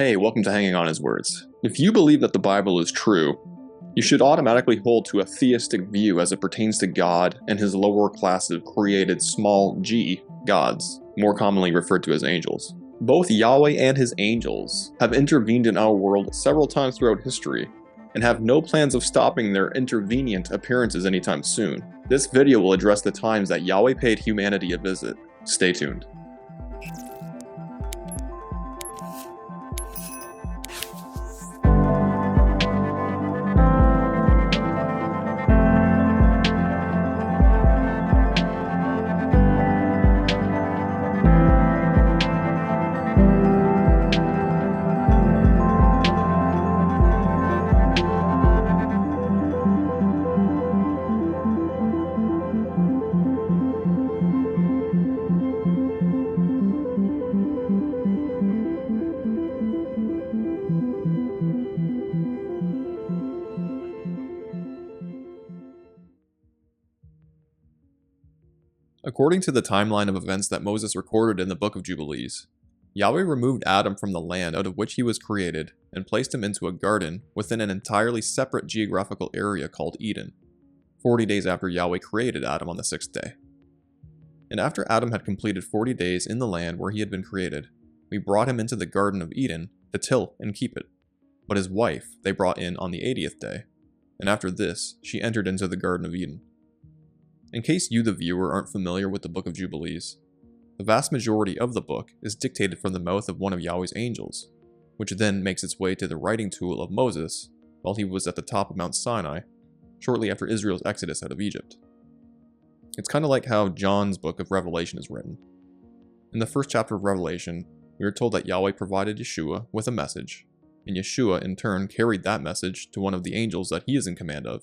Hey, welcome to Hanging on His Words. If you believe that the Bible is true, you should automatically hold to a theistic view as it pertains to God and his lower class of created small g gods, more commonly referred to as angels. Both Yahweh and his angels have intervened in our world several times throughout history, and have no plans of stopping their intervenient appearances anytime soon. This video will address the times that Yahweh paid humanity a visit. Stay tuned. According to the timeline of events that Moses recorded in the Book of Jubilees, Yahweh removed Adam from the land out of which he was created and placed him into a garden within an entirely separate geographical area called Eden, 40 days after Yahweh created Adam on the 6th day. And after Adam had completed 40 days in the land where he had been created, we brought him into the Garden of Eden to till and keep it. But his wife they brought in on the 80th day, and after this she entered into the Garden of Eden. In case you, the viewer, aren't familiar with the Book of Jubilees, the vast majority of the book is dictated from the mouth of one of Yahweh's angels, which then makes its way to the writing tool of Moses while he was at the top of Mount Sinai, shortly after Israel's exodus out of Egypt. It's kind of like how John's book of Revelation is written. In the first chapter of Revelation, we are told that Yahweh provided Yeshua with a message, and Yeshua in turn carried that message to one of the angels that he is in command of,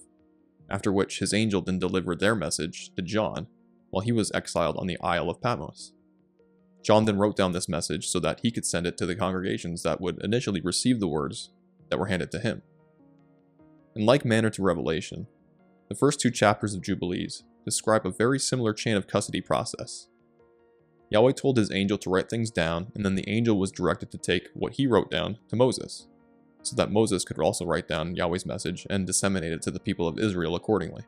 after which his angel then delivered their message to John while he was exiled on the Isle of Patmos. John then wrote down this message so that he could send it to the congregations that would initially receive the words that were handed to him. In like manner to Revelation, the first two chapters of Jubilees describe a very similar chain of custody process. Yahweh told his angel to write things down, and then the angel was directed to take what he wrote down to Moses, so that Moses could also write down Yahweh's message and disseminate it to the people of Israel accordingly.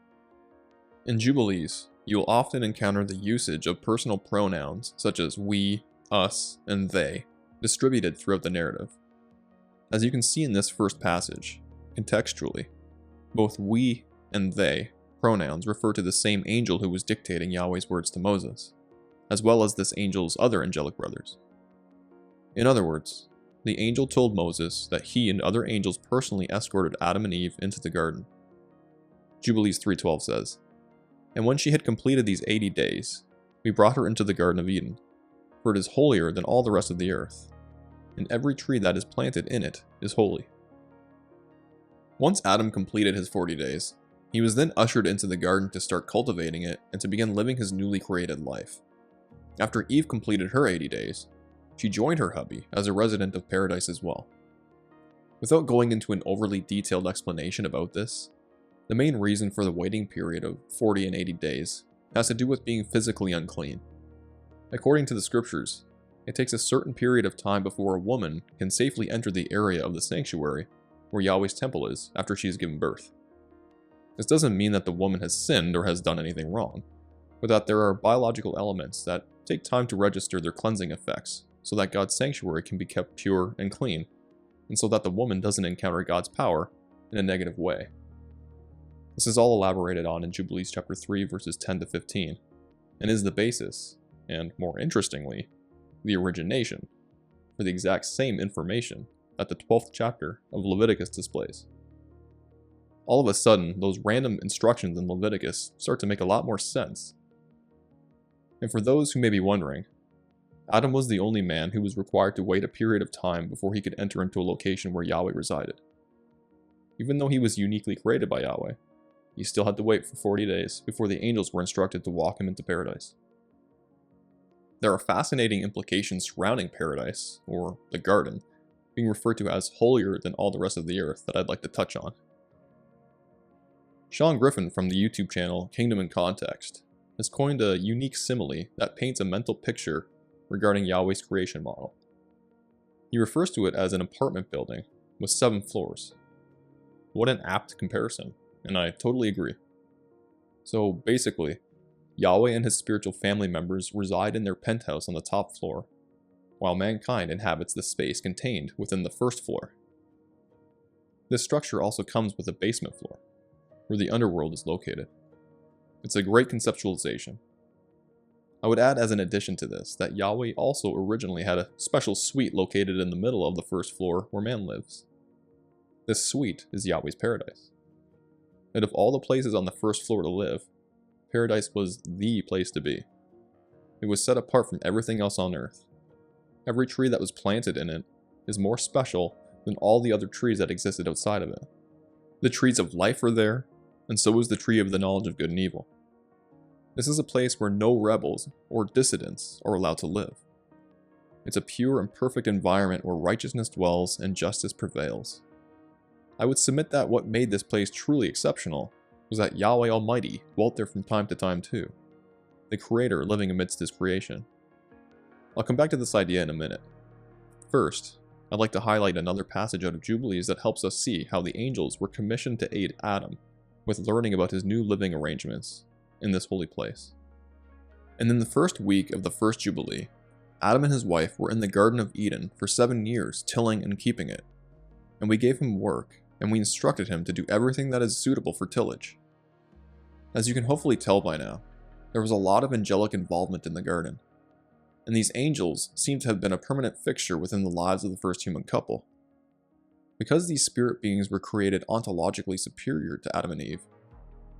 In Jubilees, you will often encounter the usage of personal pronouns such as we, us, and they, distributed throughout the narrative. As you can see in this first passage, contextually, both we and they pronouns refer to the same angel who was dictating Yahweh's words to Moses, as well as this angel's other angelic brothers. In other words, the angel told Moses that he and other angels personally escorted Adam and Eve into the garden. Jubilees 3:12 says, "And when she had completed these 80 days, we brought her into the Garden of Eden, for it is holier than all the rest of the earth, and every tree that is planted in it is holy." Once Adam completed his 40 days, he was then ushered into the garden to start cultivating it and to begin living his newly created life. After Eve completed her 80 days, she joined her hubby as a resident of paradise as well. Without going into an overly detailed explanation about this, the main reason for the waiting period of 40 and 80 days has to do with being physically unclean. According to the scriptures, it takes a certain period of time before a woman can safely enter the area of the sanctuary where Yahweh's temple is after she has given birth. This doesn't mean that the woman has sinned or has done anything wrong, but that there are biological elements that take time to register their cleansing effects, so that God's sanctuary can be kept pure and clean, and so that the woman doesn't encounter God's power in a negative way. This is all elaborated on in Jubilees chapter 3 verses 10 to 15, and is the basis, and more interestingly, the origination, for the exact same information that the 12th chapter of Leviticus displays. All of a sudden, those random instructions in Leviticus start to make a lot more sense. And for those who may be wondering, Adam was the only man who was required to wait a period of time before he could enter into a location where Yahweh resided. Even though he was uniquely created by Yahweh, he still had to wait for 40 days before the angels were instructed to walk him into paradise. There are fascinating implications surrounding paradise, or the garden, being referred to as holier than all the rest of the earth that I'd like to touch on. Sean Griffin from the YouTube channel Kingdom in Context has coined a unique simile that paints a mental picture regarding Yahweh's creation model. He refers to it as an apartment building with 7 floors. What an apt comparison, and I totally agree. So basically, Yahweh and his spiritual family members reside in their penthouse on the top floor, while mankind inhabits the space contained within the first floor. This structure also comes with a basement floor, where the underworld is located. It's a great conceptualization. I would add as an addition to this that Yahweh also originally had a special suite located in the middle of the first floor where man lives. This suite is Yahweh's paradise. And of all the places on the first floor to live, paradise was the place to be. It was set apart from everything else on earth. Every tree that was planted in it is more special than all the other trees that existed outside of it. The trees of life are there, and so is the tree of the knowledge of good and evil. This is a place where no rebels or dissidents are allowed to live. It's a pure and perfect environment where righteousness dwells and justice prevails. I would submit that what made this place truly exceptional was that Yahweh Almighty dwelt there from time to time too, the Creator living amidst His creation. I'll come back to this idea in a minute. First, I'd like to highlight another passage out of Jubilees that helps us see how the angels were commissioned to aid Adam with learning about his new living arrangements in this holy place. And in the first week of the first Jubilee, Adam and his wife were in the Garden of Eden for 7 years, tilling and keeping it. And we gave him work, and we instructed him to do everything that is suitable for tillage. As you can hopefully tell by now, there was a lot of angelic involvement in the garden. And these angels seem to have been a permanent fixture within the lives of the first human couple. Because these spirit beings were created ontologically superior to Adam and Eve,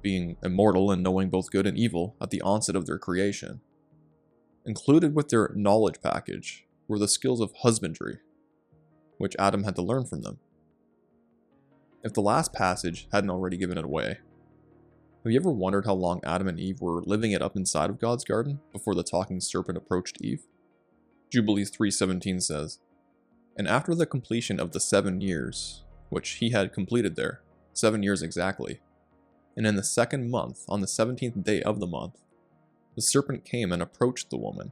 being immortal and knowing both good and evil at the onset of their creation, included with their knowledge package were the skills of husbandry, which Adam had to learn from them. If the last passage hadn't already given it away, have you ever wondered how long Adam and Eve were living it up inside of God's garden before the talking serpent approached Eve? Jubilees 3:17 says, "And after the completion of the 7 years, which he had completed there, 7 years exactly, and in the 2nd month, on the 17th day of the month, the serpent came and approached the woman.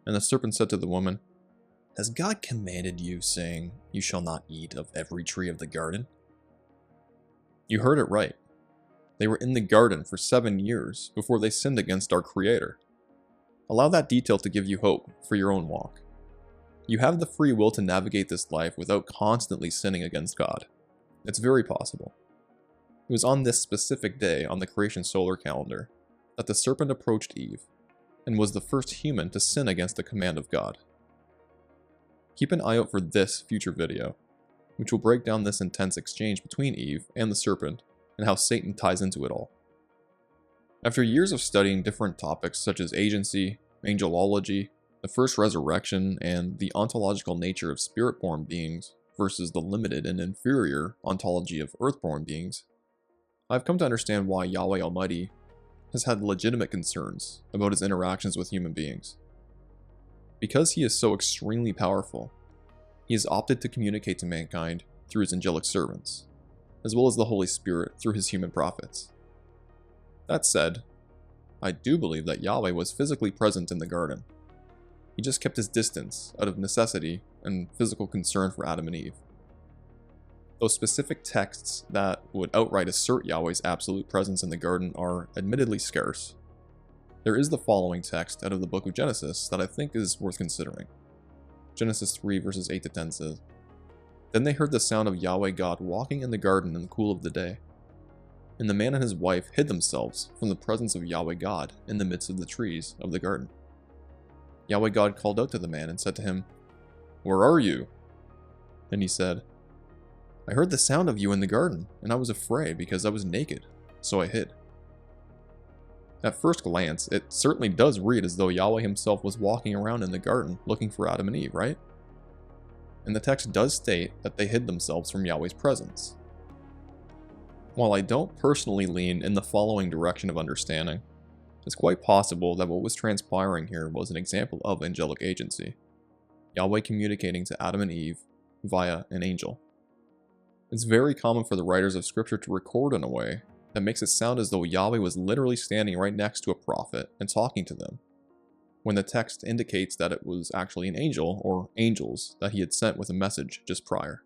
And the serpent said to the woman, 'Has God commanded you, saying, you shall not eat of every tree of the garden?' You heard it right. They were in the garden for 7 years before they sinned against our Creator. Allow that detail to give you hope for your own walk. You have the free will to navigate this life without constantly sinning against God. It's very possible. It was on this specific day on the creation solar calendar that the serpent approached Eve and was the first human to sin against the command of God. Keep an eye out for this future video, which will break down this intense exchange between Eve and the serpent and how Satan ties into it all. After years of studying different topics such as agency, angelology, the first resurrection, and the ontological nature of spirit-born beings versus the limited and inferior ontology of earth-born beings, I've come to understand why Yahweh Almighty has had legitimate concerns about his interactions with human beings. Because he is so extremely powerful, he has opted to communicate to mankind through his angelic servants, as well as the Holy Spirit through his human prophets. That said, I do believe that Yahweh was physically present in the garden. He just kept his distance out of necessity and physical concern for Adam and Eve. Those specific texts that would outright assert Yahweh's absolute presence in the garden are admittedly scarce. There is the following text out of the book of Genesis that I think is worth considering. Genesis 3 verses 8 to 10 says, "Then they heard the sound of Yahweh God walking in the garden in the cool of the day. And the man and his wife hid themselves from the presence of Yahweh God in the midst of the trees of the garden. Yahweh God called out to the man and said to him, 'Where are you?' And he said, 'I heard the sound of you in the garden, and I was afraid because I was naked, so I hid.'" At first glance, it certainly does read as though Yahweh himself was walking around in the garden looking for Adam and Eve, right? And the text does state that they hid themselves from Yahweh's presence. While I don't personally lean in the following direction of understanding, it's quite possible that what was transpiring here was an example of angelic agency, Yahweh communicating to Adam and Eve via an angel. It's very common for the writers of scripture to record in a way that makes it sound as though Yahweh was literally standing right next to a prophet and talking to them, when the text indicates that it was actually an angel or angels that he had sent with a message just prior.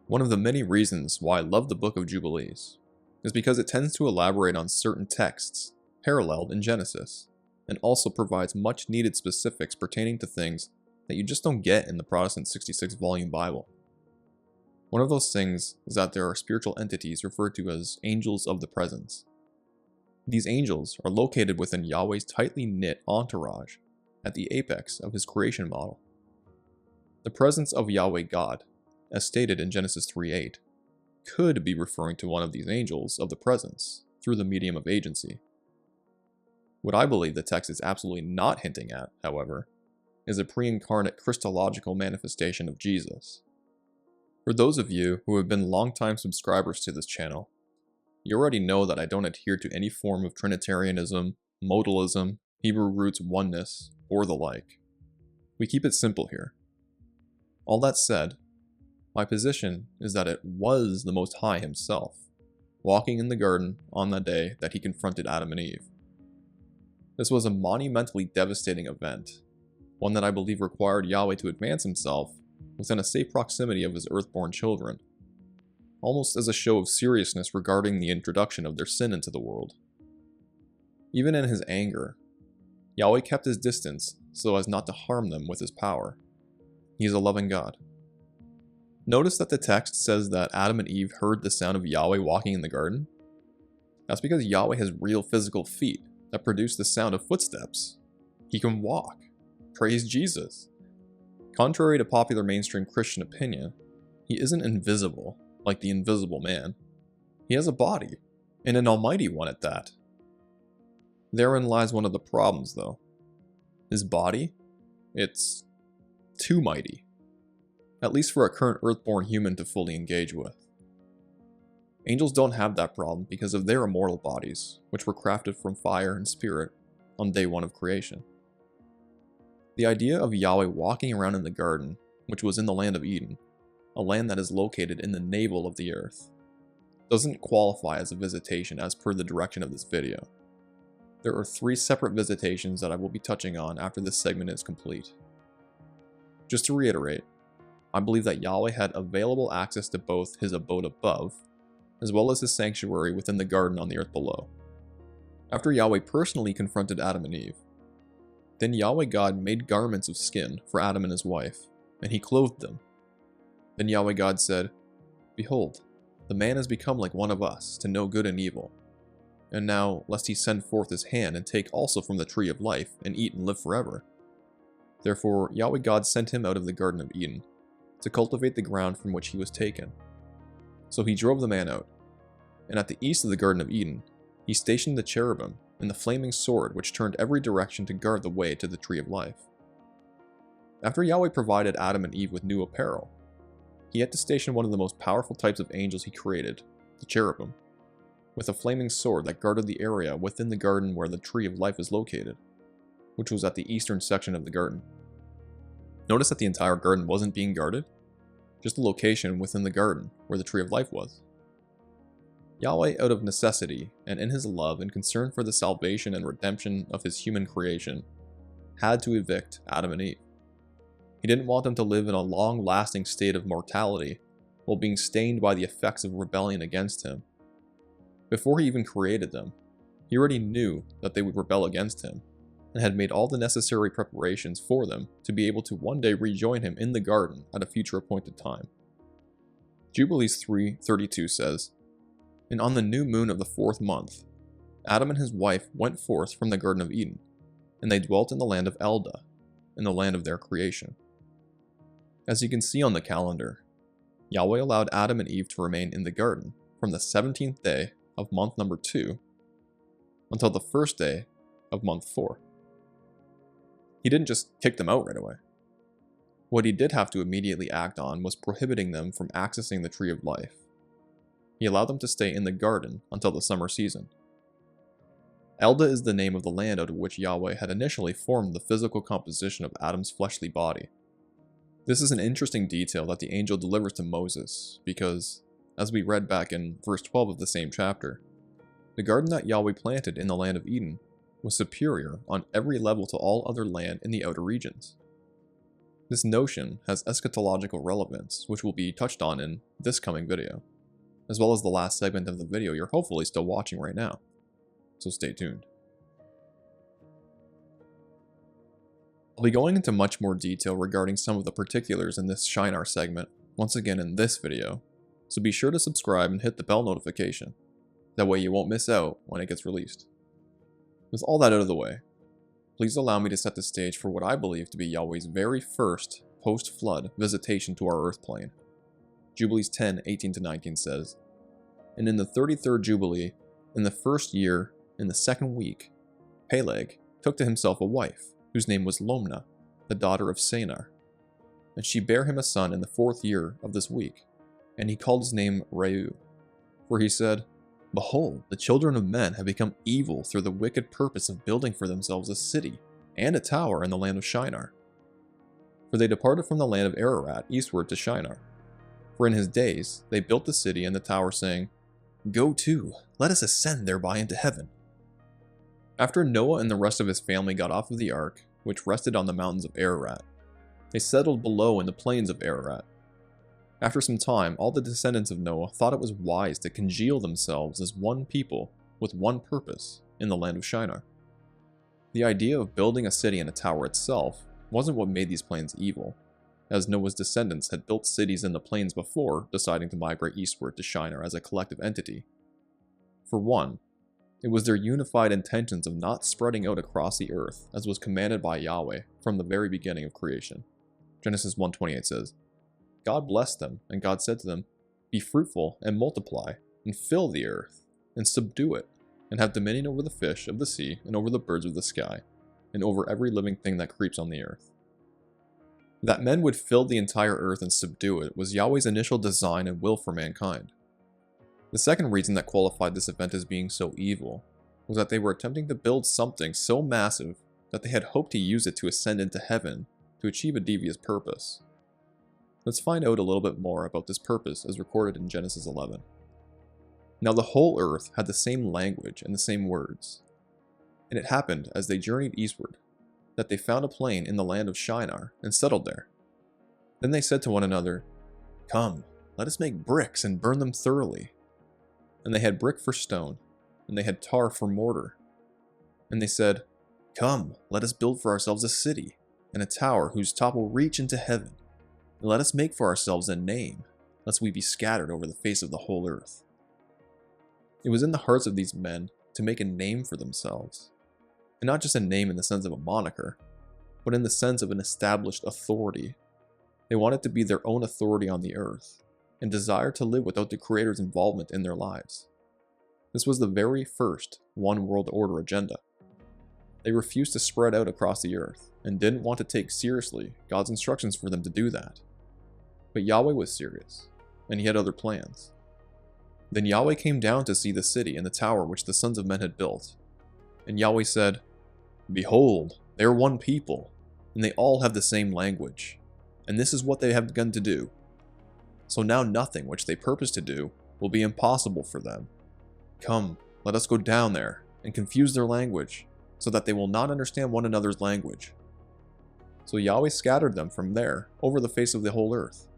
One of the many reasons why I love the Book of Jubilees is because it tends to elaborate on certain texts paralleled in Genesis, and also provides much needed specifics pertaining to things that you just don't get in the Protestant 66-volume Bible. One of those things is that there are spiritual entities referred to as angels of the presence. These angels are located within Yahweh's tightly knit entourage at the apex of his creation model. The presence of Yahweh God, as stated in Genesis 3:8, could be referring to one of these angels of the presence through the medium of agency. What I believe the text is absolutely not hinting at, however, is a pre-incarnate Christological manifestation of Jesus. For those of you who have been longtime subscribers to this channel, you already know that I don't adhere to any form of Trinitarianism, modalism, Hebrew roots oneness, or the like. We keep it simple here. All that said, my position is that it was the Most High himself, walking in the garden on the day that he confronted Adam and Eve. This was a monumentally devastating event, one that I believe required Yahweh to advance himself within a safe proximity of his earthborn children, almost as a show of seriousness regarding the introduction of their sin into the world. Even in his anger, Yahweh kept his distance so as not to harm them with his power. He is a loving God. Notice that the text says that Adam and Eve heard the sound of Yahweh walking in the garden. That's because Yahweh has real physical feet that produce the sound of footsteps. He can walk. Praise Jesus. Contrary to popular mainstream Christian opinion, he isn't invisible, like the Invisible Man. He has a body, and an almighty one at that. Therein lies one of the problems, though. His body? It's too mighty. At least for a current earthborn human to fully engage with. Angels don't have that problem because of their immortal bodies, which were crafted from fire and spirit on day one of creation. The idea of Yahweh walking around in the garden, which was in the land of Eden, a land that is located in the navel of the earth, doesn't qualify as a visitation as per the direction of this video. There are 3 separate visitations that I will be touching on after this segment is complete. Just to reiterate, I believe that Yahweh had available access to both his abode above, as well as his sanctuary within the garden on the earth below. After Yahweh personally confronted Adam and Eve, then Yahweh God made garments of skin for Adam and his wife, and he clothed them. Then Yahweh God said, "Behold, the man has become like one of us, to know good and evil. And now, lest he send forth his hand and take also from the tree of life, and eat and live forever." Therefore Yahweh God sent him out of the Garden of Eden, to cultivate the ground from which he was taken. So he drove the man out, and at the east of the Garden of Eden, he stationed the cherubim and the flaming sword which turned every direction to guard the way to the tree of life. After Yahweh provided Adam and Eve with new apparel, he had to station one of the most powerful types of angels he created, the cherubim, with a flaming sword that guarded the area within the garden where the tree of life is located, which was at the eastern section of the garden. Notice that the entire garden wasn't being guarded, just the location within the garden where the tree of life was. Yahweh, out of necessity and in his love and concern for the salvation and redemption of his human creation, had to evict Adam and Eve. He didn't want them to live in a long-lasting state of mortality while being stained by the effects of rebellion against him. Before he even created them, he already knew that they would rebel against him, and had made all the necessary preparations for them to be able to one day rejoin him in the garden at a future appointed time. Jubilees 3:32 says, "And on the new moon of the 4th month, Adam and his wife went forth from the Garden of Eden, and they dwelt in the land of Elda, in the land of their creation." As you can see on the calendar, Yahweh allowed Adam and Eve to remain in the garden from the 17th day of month number 2 until the 1st day of month 4. He didn't just kick them out right away. What he did have to immediately act on was prohibiting them from accessing the tree of life. He allowed them to stay in the garden until the summer season. Elda is the name of the land out of which Yahweh had initially formed the physical composition of Adam's fleshly body. This is an interesting detail that the angel delivers to Moses because, as we read back in verse 12 of the same chapter, the garden that Yahweh planted in the land of Eden was superior on every level to all other land in the outer regions. This notion has eschatological relevance, which will be touched on in this coming video, as well as the last segment of the video you're hopefully still watching right now, so stay tuned. I'll be going into much more detail regarding some of the particulars in this Shinar segment once again in this video, so be sure to subscribe and hit the bell notification. That way you won't miss out when it gets released. With all that out of the way, please allow me to set the stage for what I believe to be Yahweh's very first post-flood visitation to our earth plane. Jubilees 10:18-19 says, "And in the 33rd Jubilee, in the first year, in the second week, Peleg took to himself a wife, whose name was Lomna, the daughter of Sinai. And she bare him a son in the 4th year of this week, and he called his name Reu. For he said, Behold, the children of men have become evil through the wicked purpose of building for themselves a city and a tower in the land of Shinar. For they departed from the land of Ararat eastward to Shinar. For in his days they built the city and the tower, saying, Go to, let us ascend thereby into heaven. After Noah and the rest of his family got off of the ark, which rested on the mountains of Ararat, they settled below in the plains of Ararat. After some time, all the descendants of Noah thought it was wise to congeal themselves as one people with one purpose in the land of Shinar. The idea of building a city and a tower itself wasn't what made these plains evil, as Noah's descendants had built cities in the plains before deciding to migrate eastward to Shinar as a collective entity. For one, it was their unified intentions of not spreading out across the earth as was commanded by Yahweh from the very beginning of creation. Genesis 1:28 says, God blessed them, and God said to them, Be fruitful and multiply, and fill the earth, and subdue it, and have dominion over the fish of the sea, and over the birds of the sky, and over every living thing that creeps on the earth. That men would fill the entire earth and subdue it was Yahweh's initial design and will for mankind. The second reason that qualified this event as being so evil was that they were attempting to build something so massive that they had hoped to use it to ascend into heaven to achieve a devious purpose. Let's find out a little bit more about this purpose as recorded in Genesis 11. Now the whole earth had the same language and the same words. And it happened as they journeyed eastward, that they found a plain in the land of Shinar and settled there. Then they said to one another, Come, let us make bricks and burn them thoroughly. And they had brick for stone, and they had tar for mortar. And they said, Come, let us build for ourselves a city, and a tower whose top will reach into heaven. And let us make for ourselves a name, lest we be scattered over the face of the whole earth. It was in the hearts of these men to make a name for themselves, and not just a name in the sense of a moniker, but in the sense of an established authority. They wanted to be their own authority on the earth, and desired to live without the Creator's involvement in their lives. This was the very first One World Order agenda. They refused to spread out across the earth, and didn't want to take seriously God's instructions for them to do that. But Yahweh was serious, and he had other plans. Then Yahweh came down to see the city and the tower which the sons of men had built. And Yahweh said, Behold, they are one people, and they all have the same language, and this is what they have begun to do. So now nothing which they purpose to do will be impossible for them. Come, let us go down there, and confuse their language, so that they will not understand one another's language. So Yahweh scattered them from there over the face of the whole earth,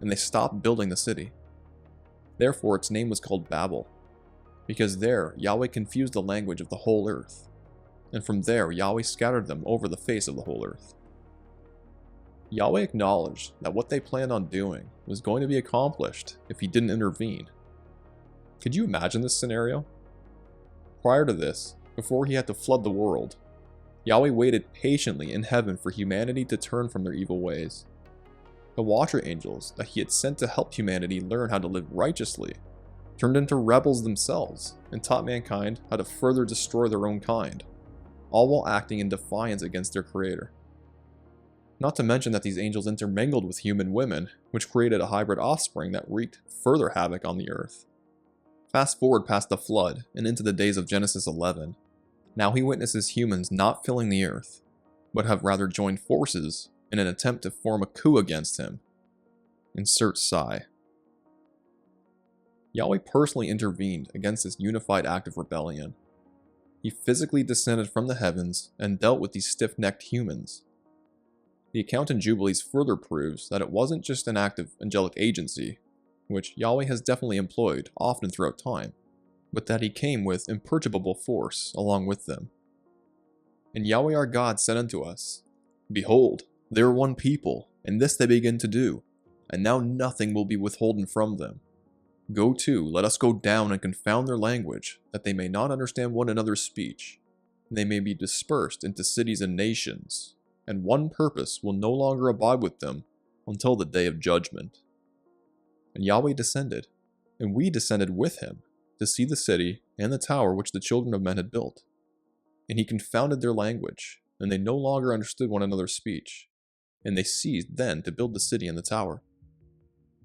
and they stopped building the city. Therefore its name was called Babel, because there Yahweh confused the language of the whole earth, and from there Yahweh scattered them over the face of the whole earth. Yahweh acknowledged that what they planned on doing was going to be accomplished if he didn't intervene. Could you imagine this scenario? Prior to this, before he had to flood the world, Yahweh waited patiently in heaven for humanity to turn from their evil ways. The Watcher Angels that he had sent to help humanity learn how to live righteously turned into rebels themselves and taught mankind how to further destroy their own kind, all while acting in defiance against their Creator. Not to mention that these angels intermingled with human women, which created a hybrid offspring that wreaked further havoc on the earth. Fast forward past the flood and into the days of Genesis 11. Now he witnesses humans not filling the earth, but have rather joined forces in an attempt to form a coup against him. Insert sigh. Yahweh personally intervened against this unified act of rebellion. He physically descended from the heavens and dealt with these stiff-necked humans. The account in Jubilees further proves that it wasn't just an act of angelic agency, which Yahweh has definitely employed often throughout time, but that he came with imperturbable force along with them. And Yahweh our God said unto us, Behold, they are one people, and this they begin to do, and now nothing will be withholden from them. Go to, let us go down and confound their language, that they may not understand one another's speech, and they may be dispersed into cities and nations, and one purpose will no longer abide with them until the day of judgment. And Yahweh descended, and we descended with him, to see the city and the tower which the children of men had built. And he confounded their language, and they no longer understood one another's speech, and they ceased then to build the city and the tower.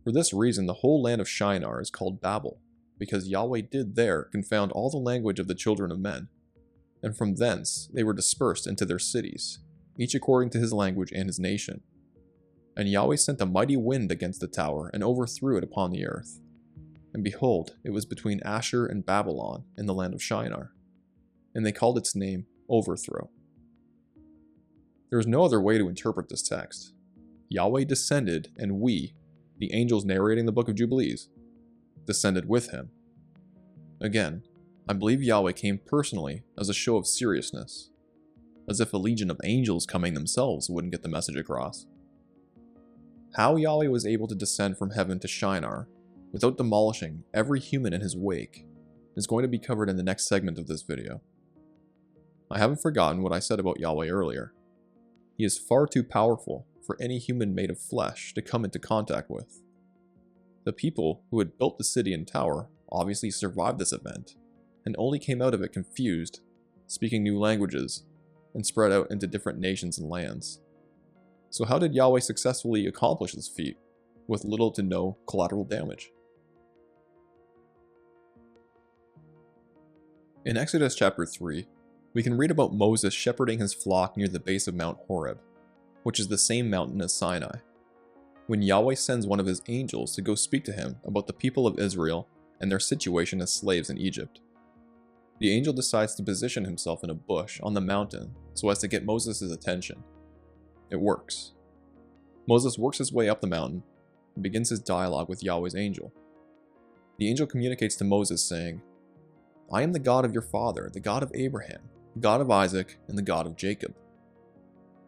For this reason the whole land of Shinar is called Babel, because Yahweh did there confound all the language of the children of men, and from thence they were dispersed into their cities, each according to his language and his nation. And Yahweh sent a mighty wind against the tower, and overthrew it upon the earth. And behold, it was between Ashur and Babylon in the land of Shinar, and they called its name Overthrow. There is no other way to interpret this text. Yahweh descended, and we, the angels narrating the book of Jubilees, descended with him. Again, I believe Yahweh came personally as a show of seriousness, as if a legion of angels coming themselves wouldn't get the message across. How Yahweh was able to descend from heaven to Shinar without demolishing every human in his wake is going to be covered in the next segment of this video. I haven't forgotten what I said about Yahweh earlier. He is far too powerful for any human made of flesh to come into contact with. The people who had built the city and tower obviously survived this event, and only came out of it confused, speaking new languages, and spread out into different nations and lands. So how did Yahweh successfully accomplish this feat, with little to no collateral damage? In Exodus chapter 3, we can read about Moses shepherding his flock near the base of Mount Horeb, which is the same mountain as Sinai, when Yahweh sends one of his angels to go speak to him about the people of Israel and their situation as slaves in Egypt. The angel decides to position himself in a bush on the mountain so as to get Moses' attention. It works. Moses works his way up the mountain and begins his dialogue with Yahweh's angel. The angel communicates to Moses saying, I am the God of your father, the God of Abraham, the God of Isaac, and the God of Jacob.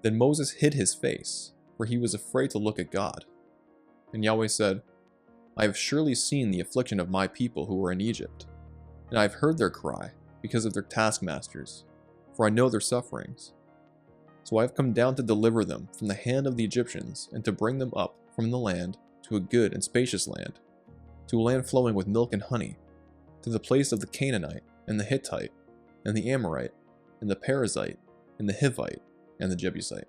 Then Moses hid his face, for he was afraid to look at God. And Yahweh said, I have surely seen the affliction of my people who are in Egypt, and I have heard their cry because of their taskmasters, for I know their sufferings. So I have come down to deliver them from the hand of the Egyptians, and to bring them up from the land to a good and spacious land, to a land flowing with milk and honey, to the place of the Canaanite, and the Hittite, and the Amorite, and the Perizzite, and the Hivite, and the Jebusite.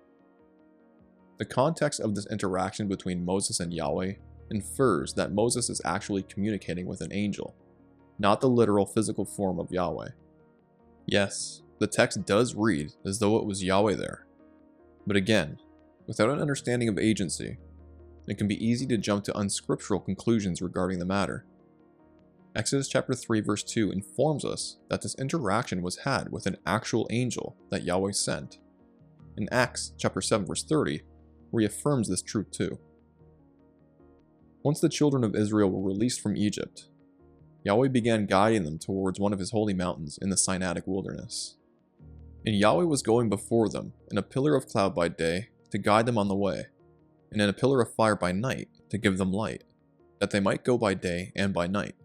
The context of this interaction between Moses and Yahweh infers that Moses is actually communicating with an angel, not the literal physical form of Yahweh. Yes, the text does read as though it was Yahweh there. But again, without an understanding of agency, it can be easy to jump to unscriptural conclusions regarding the matter. Exodus chapter 3 verse 2 informs us that this interaction was had with an actual angel that Yahweh sent. And Acts chapter 7 verse 30 reaffirms this truth too. Once the children of Israel were released from Egypt, Yahweh began guiding them towards one of his holy mountains in the Sinaitic wilderness. And Yahweh was going before them in a pillar of cloud by day to guide them on the way, and in a pillar of fire by night to give them light, that they might go by day and by night.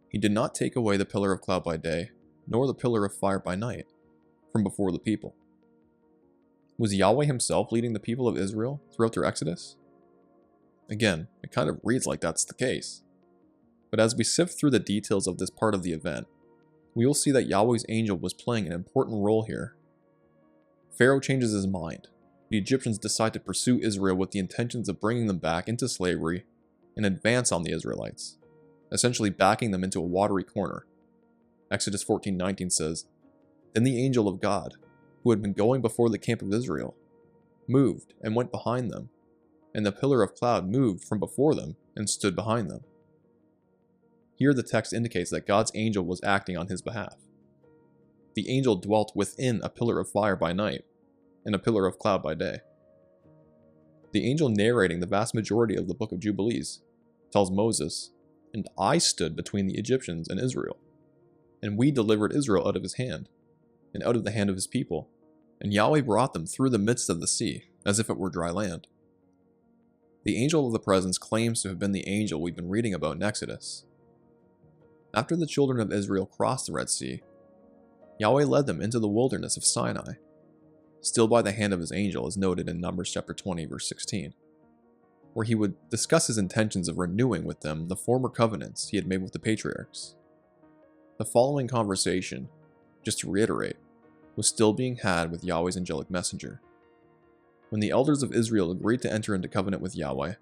He did not take away the pillar of cloud by day, nor the pillar of fire by night, from before the people. Was Yahweh himself leading the people of Israel throughout their exodus? Again, it kind of reads like that's the case. But as we sift through the details of this part of the event, we will see that Yahweh's angel was playing an important role here. Pharaoh changes his mind. The Egyptians decide to pursue Israel with the intentions of bringing them back into slavery and advance on the Israelites, essentially backing them into a watery corner. Exodus 14:19 says, Then the angel of God, who had been going before the camp of Israel, moved and went behind them, and the pillar of cloud moved from before them and stood behind them. Here the text indicates that God's angel was acting on his behalf. the angel dwelt within a pillar of fire by night and a pillar of cloud by day. The angel narrating the vast majority of the book of Jubilees tells Moses, "And I stood between the Egyptians and Israel, and we delivered Israel out of his hand, and out of the hand of his people, and Yahweh brought them through the midst of the sea, as if it were dry land." The angel of the presence claims to have been the angel we've been reading about in Exodus. After the children of Israel crossed the Red Sea, Yahweh led them into the wilderness of Sinai, still by the hand of his angel, as noted in Numbers chapter 20, verse 16, where he would discuss his intentions of renewing with them the former covenants he had made with the patriarchs. The following conversation, just to reiterate, was still being had with Yahweh's angelic messenger. When the elders of Israel agreed to enter into covenant with Yahweh,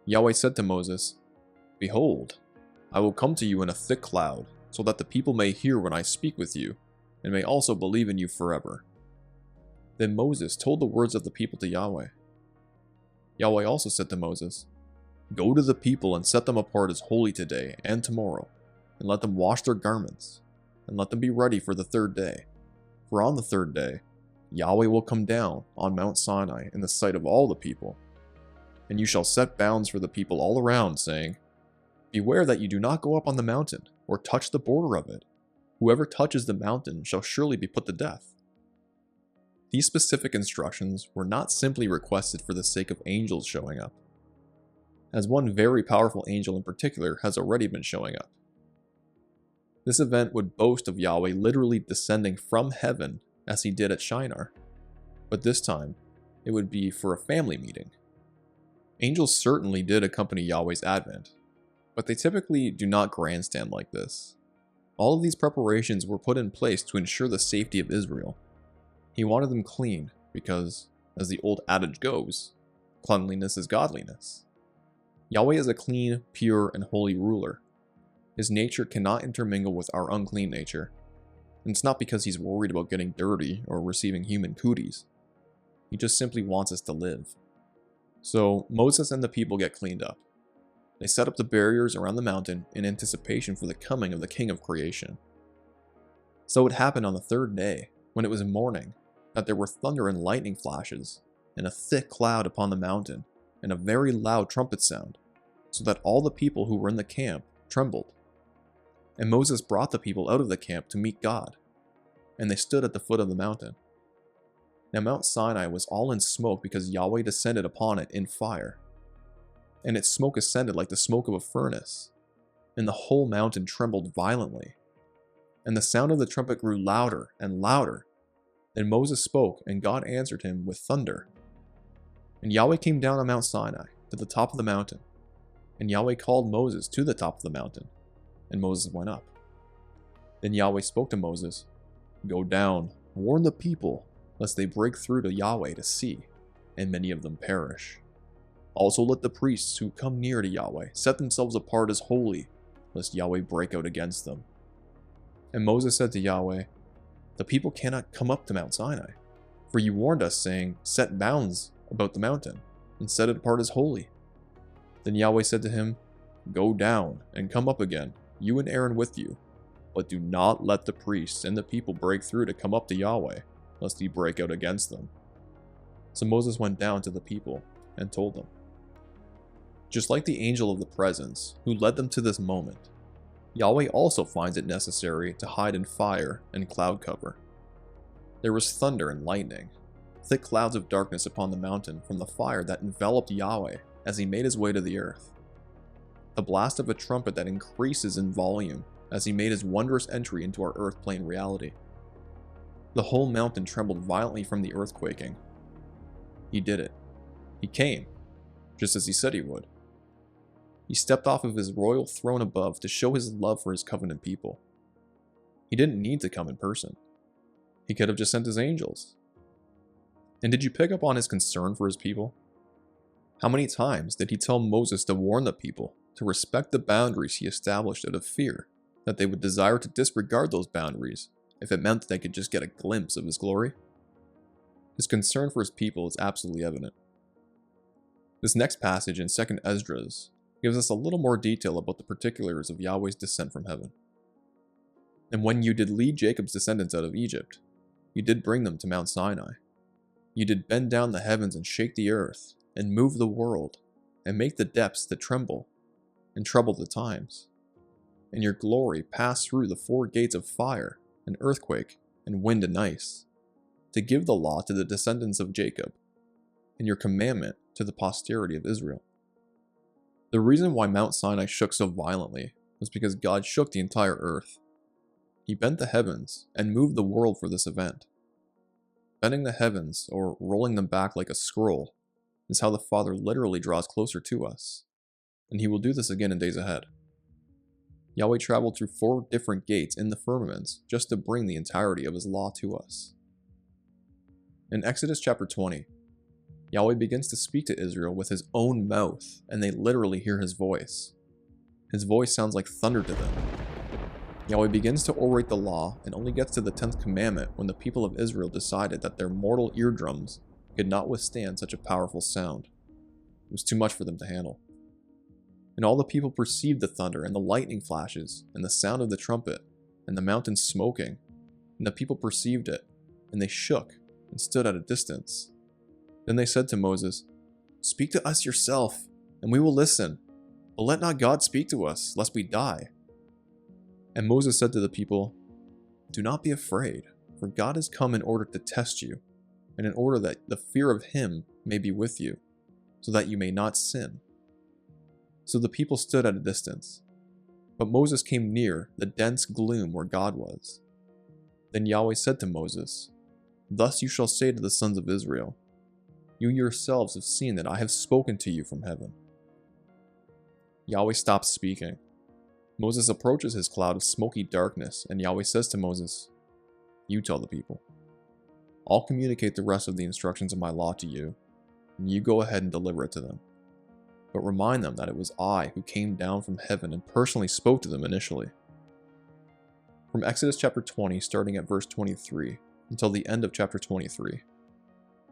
Yahweh said to Moses, "Behold, I will come to you in a thick cloud, so that the people may hear when I speak with you, and may also believe in you forever." Then Moses told the words of the people to Yahweh. Yahweh also said to Moses, "Go to the people and set them apart as holy today and tomorrow, and let them wash their garments, and let them be ready for the third day. For on the third day, Yahweh will come down on Mount Sinai in the sight of all the people. And you shall set bounds for the people all around, saying, 'Beware that you do not go up on the mountain, or touch the border of it. Whoever touches the mountain shall surely be put to death.'" These specific instructions were not simply requested for the sake of angels showing up, as one very powerful angel in particular has already been showing up. This event would boast of Yahweh literally descending from heaven as he did at Shinar, but this time it would be for a family meeting. Angels certainly did accompany Yahweh's advent, but they typically do not grandstand like this. All of these preparations were put in place to ensure the safety of Israel. He wanted them clean because, as the old adage goes, cleanliness is godliness. Yahweh is a clean, pure, and holy ruler. His nature cannot intermingle with our unclean nature, and it's not because he's worried about getting dirty or receiving human cooties. He just simply wants us to live. So Moses and the people get cleaned up. They set up the barriers around the mountain in anticipation for the coming of the King of creation. So it happened on the third day, when it was morning, that there were thunder and lightning flashes, and a thick cloud upon the mountain, and a very loud trumpet sound, so that all the people who were in the camp trembled. And Moses brought the people out of the camp to meet God, and they stood at the foot of the mountain. Now Mount Sinai was all in smoke because Yahweh descended upon it in fire, and its smoke ascended like the smoke of a furnace, and the whole mountain trembled violently. And the sound of the trumpet grew louder and louder. Then Moses spoke, and God answered him with thunder. And Yahweh came down on Mount Sinai, to the top of the mountain, and Yahweh called Moses to the top of the mountain, and Moses went up. Then Yahweh spoke to Moses, "Go down, warn the people, lest they break through to Yahweh to see, and many of them perish. Also let the priests who come near to Yahweh set themselves apart as holy, lest Yahweh break out against them." And Moses said to Yahweh, "The people cannot come up to Mount Sinai, for you warned us, saying, 'Set bounds about the mountain, and set it apart as holy.'" Then Yahweh said to him, "Go down, and come up again, you and Aaron with you, but do not let the priests and the people break through to come up to Yahweh, lest he break out against them." So Moses went down to the people, and told them. Just like the angel of the presence, who led them to this moment, Yahweh also finds it necessary to hide in fire and cloud cover. There was thunder and lightning, thick clouds of darkness upon the mountain from the fire that enveloped Yahweh as he made his way to the earth. The blast of a trumpet that increases in volume as he made his wondrous entry into our earth plane reality. The whole mountain trembled violently from the earthquaking. He did it. He came, just as he said he would. He stepped off of his royal throne above to show his love for his covenant people. He didn't need to come in person. He could have just sent his angels. And did you pick up on his concern for his people? How many times did he tell Moses to warn the people to respect the boundaries he established out of fear that they would desire to disregard those boundaries if it meant that they could just get a glimpse of his glory? His concern for his people is absolutely evident. This next passage in 2nd Esdras gives us a little more detail about the particulars of Yahweh's descent from heaven. And when you did lead Jacob's descendants out of Egypt, you did bring them to Mount Sinai. You did bend down the heavens and shake the earth, and move the world, and make the depths to tremble, and trouble the times. And your glory passed through the 4 gates of fire, and earthquake, and wind and ice, to give the law to the descendants of Jacob, and your commandment to the posterity of Israel. The reason why Mount Sinai shook so violently was because God shook the entire earth. He bent the heavens and moved the world for this event. Bending the heavens, or rolling them back like a scroll, is how the Father literally draws closer to us, and He will do this again in days ahead. Yahweh traveled through 4 different gates in the firmaments just to bring the entirety of His law to us. In Exodus chapter 20, Yahweh begins to speak to Israel with His own mouth, and they literally hear His voice. His voice sounds like thunder to them. Yahweh begins to orate the law and only gets to the 10th commandment when the people of Israel decided that their mortal eardrums could not withstand such a powerful sound. It was too much for them to handle. And all the people perceived the thunder and the lightning flashes and the sound of the trumpet and the mountain smoking, and the people perceived it, and they shook and stood at a distance. Then they said to Moses, "Speak to us yourself, and we will listen, but let not God speak to us, lest we die." And Moses said to the people, "Do not be afraid, for God has come in order to test you, and in order that the fear of Him may be with you, so that you may not sin." So the people stood at a distance, but Moses came near the dense gloom where God was. Then Yahweh said to Moses, "Thus you shall say to the sons of Israel, you yourselves have seen that I have spoken to you from heaven." Yahweh stops speaking. Moses approaches his cloud of smoky darkness, and Yahweh says to Moses, "You tell the people. I'll communicate the rest of the instructions of my law to you, and you go ahead and deliver it to them. But remind them that it was I who came down from heaven and personally spoke to them initially." From Exodus chapter 20, starting at verse 23, until the end of chapter 23,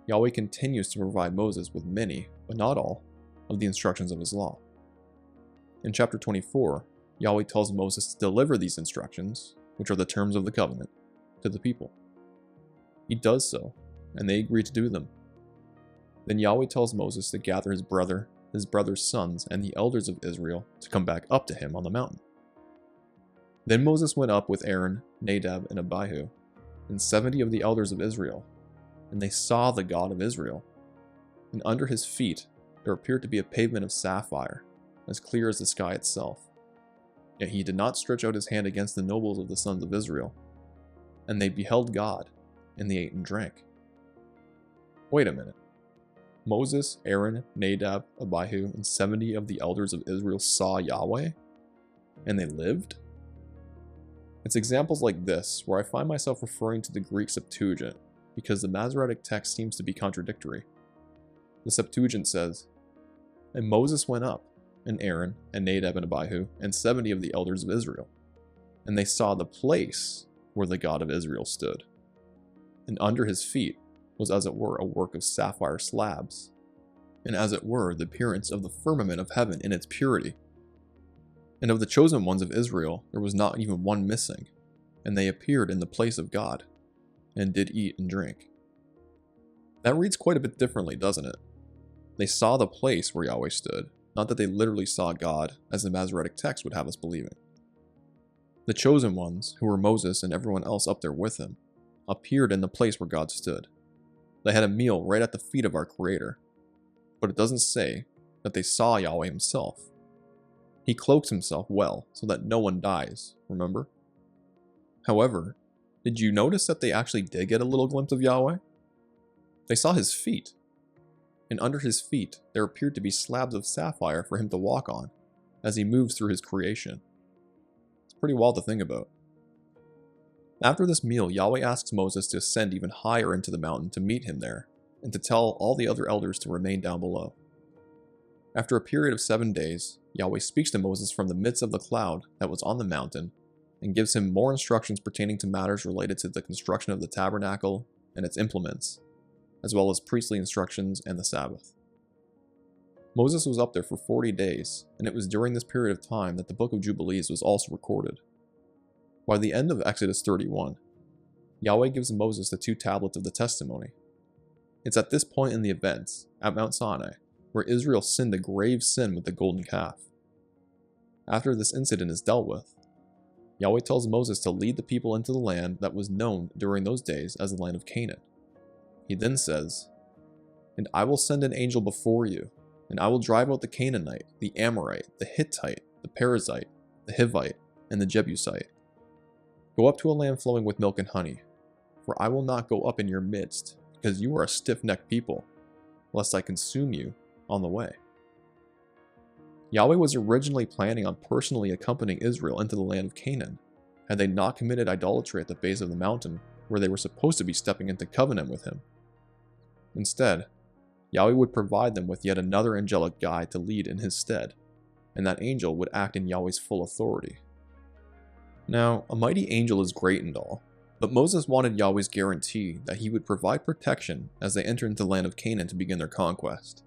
Yahweh continues to provide Moses with many, but not all, of the instructions of his law. In chapter 24, Yahweh tells Moses to deliver these instructions, which are the terms of the covenant, to the people. He does so, and they agree to do them. Then Yahweh tells Moses to gather his brother's sons, and the elders of Israel to come back up to him on the mountain. Then Moses went up with Aaron, Nadab, and Abihu, and 70 of the elders of Israel, and they saw the God of Israel. And under his feet there appeared to be a pavement of sapphire, as clear as the sky itself. Yet he did not stretch out his hand against the nobles of the sons of Israel. And they beheld God, and they ate and drank. Wait a minute. Moses, Aaron, Nadab, Abihu, and 70 of the elders of Israel saw Yahweh? And they lived? It's examples like this where I find myself referring to the Greek Septuagint, because the Masoretic text seems to be contradictory. The Septuagint says, "And Moses went up, and Aaron, and Nadab, and Abihu, and 70 of the elders of Israel. And they saw the place where the God of Israel stood. And under his feet was as it were a work of sapphire slabs, and as it were the appearance of the firmament of heaven in its purity. And of the chosen ones of Israel there was not even one missing, and they appeared in the place of God, and did eat and drink." That reads quite a bit differently, doesn't it? They saw the place where Yahweh stood, not that they literally saw God, as the Masoretic text would have us believing. The chosen ones, who were Moses and everyone else up there with him, appeared in the place where God stood. They had a meal right at the feet of our Creator. But it doesn't say that they saw Yahweh himself. He cloaks himself well so that no one dies, remember? However, did you notice that they actually did get a little glimpse of Yahweh? They saw his feet. And under his feet there appeared to be slabs of sapphire for him to walk on, as he moves through his creation. It's pretty wild to think about. After this meal, Yahweh asks Moses to ascend even higher into the mountain to meet him there, and to tell all the other elders to remain down below. After a period of 7 days, Yahweh speaks to Moses from the midst of the cloud that was on the mountain, and gives him more instructions pertaining to matters related to the construction of the tabernacle and its implements, as well as priestly instructions and the Sabbath. Moses was up there for 40 days, and it was during this period of time that the Book of Jubilees was also recorded. By the end of Exodus 31, Yahweh gives Moses the 2 tablets of the testimony. It's at this point in the events, at Mount Sinai, where Israel sinned a grave sin with the golden calf. After this incident is dealt with, Yahweh tells Moses to lead the people into the land that was known during those days as the land of Canaan. He then says, "And I will send an angel before you, and I will drive out the Canaanite, the Amorite, the Hittite, the Perizzite, the Hivite, and the Jebusite. Go up to a land flowing with milk and honey, for I will not go up in your midst, because you are a stiff-necked people, lest I consume you on the way." Yahweh was originally planning on personally accompanying Israel into the land of Canaan, had they not committed idolatry at the base of the mountain where they were supposed to be stepping into covenant with him. Instead, Yahweh would provide them with yet another angelic guide to lead in his stead, and that angel would act in Yahweh's full authority. Now, a mighty angel is great and all, but Moses wanted Yahweh's guarantee that he would provide protection as they enter into the land of Canaan to begin their conquest.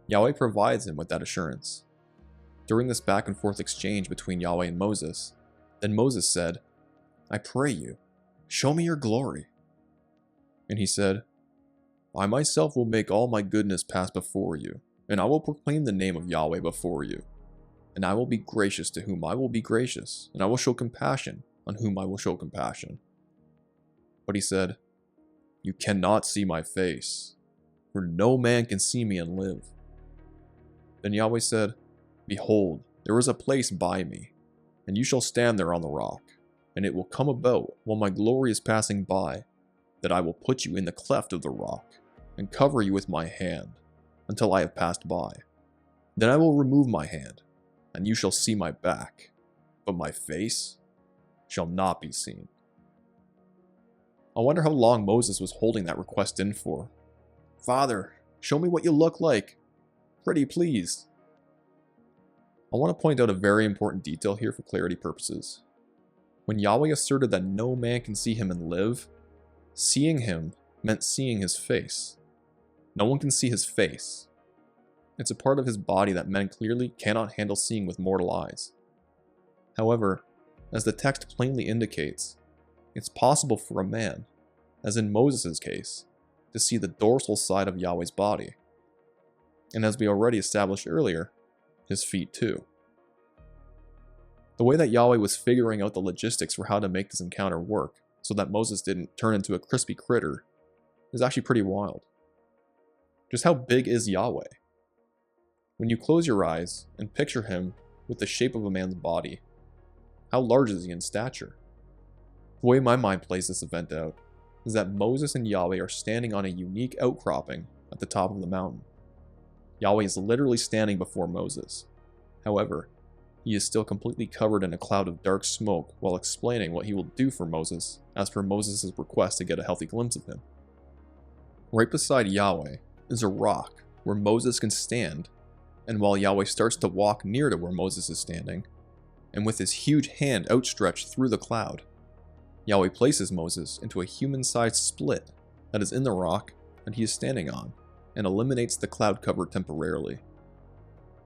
Yahweh provides him with that assurance. During this back and forth exchange between Yahweh and Moses, then Moses said, "I pray you, show me your glory." And he said, "I myself will make all my goodness pass before you, and I will proclaim the name of Yahweh before you. And I will be gracious to whom I will be gracious, and I will show compassion on whom I will show compassion." But he said, "You cannot see my face, for no man can see me and live." Then Yahweh said, "Behold, there is a place by me, and you shall stand there on the rock, and it will come about while my glory is passing by, that I will put you in the cleft of the rock, and cover you with my hand, until I have passed by. Then I will remove my hand, and you shall see my back, but my face shall not be seen." I wonder how long Moses was holding that request in for. "Father, show me what you look like. Pretty please." I want to point out a very important detail here for clarity purposes. When Yahweh asserted that no man can see him and live, seeing him meant seeing his face. No one can see his face. It's a part of his body that men clearly cannot handle seeing with mortal eyes. However, as the text plainly indicates, it's possible for a man, as in Moses' case, to see the dorsal side of Yahweh's body. And as we already established earlier, his feet too. The way that Yahweh was figuring out the logistics for how to make this encounter work so that Moses didn't turn into a crispy critter is actually pretty wild. Just how big is Yahweh? When you close your eyes and picture him with the shape of a man's body, how large is he in stature? The way my mind plays this event out is that Moses and Yahweh are standing on a unique outcropping at the top of the mountain. Yahweh is literally standing before Moses. However, he is still completely covered in a cloud of dark smoke while explaining what he will do for Moses as per Moses' request to get a healthy glimpse of him. Right beside Yahweh is a rock where Moses can stand, and while Yahweh starts to walk near to where Moses is standing, and with his huge hand outstretched through the cloud, Yahweh places Moses into a human-sized split that is in the rock that he is standing on, and eliminates the cloud cover temporarily,